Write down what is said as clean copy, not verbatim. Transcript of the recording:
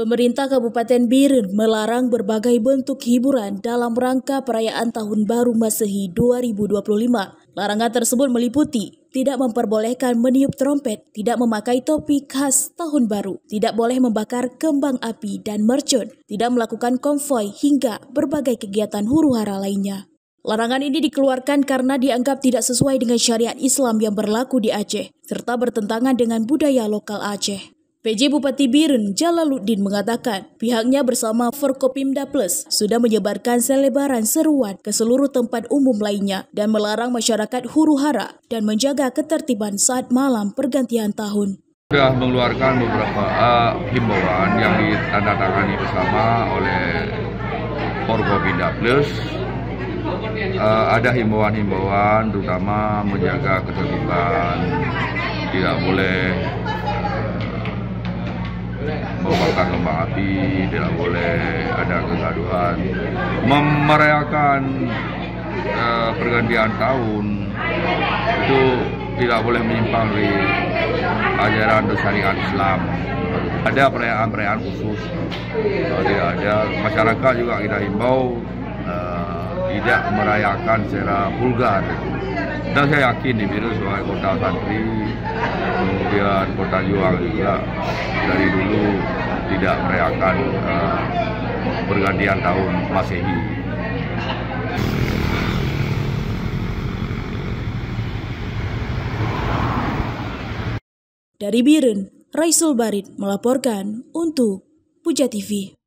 Pemerintah Kabupaten Biren melarang berbagai bentuk hiburan dalam rangka perayaan Tahun Baru Masehi 2025. Larangan tersebut meliputi tidak memperbolehkan meniup trompet, tidak memakai topi khas Tahun Baru, tidak boleh membakar kembang api dan mercon, tidak melakukan konvoi hingga berbagai kegiatan huru-hara lainnya. Larangan ini dikeluarkan karena dianggap tidak sesuai dengan syariat Islam yang berlaku di Aceh, serta bertentangan dengan budaya lokal Aceh. PJ Bupati Biren Jalaluddin mengatakan pihaknya bersama Forkopimda Plus sudah menyebarkan selebaran seruan ke seluruh tempat umum lainnya dan melarang masyarakat huru-hara dan menjaga ketertiban saat malam pergantian tahun. Sudah mengeluarkan beberapa himbauan yang ditandatangani bersama oleh Forkopimda Plus. Ada himbauan-himbauan terutama menjaga ketertiban, tidak boleh membakar kembang api, tidak boleh ada kegaduhan, memerayakan pergantian tahun itu tidak boleh menyimpang dari ajaran syariat Islam. Ada perayaan-perayaan khusus, tidak ada. Masyarakat juga kita himbau tidak merayakan secara vulgar. Dan saya yakin di Biren sebagai kota santri, kemudian kota juang juga dari dulu tidak merayakan pergantian tahun Masehi. Dari Biren, Raisul Barit melaporkan untuk Puja TV.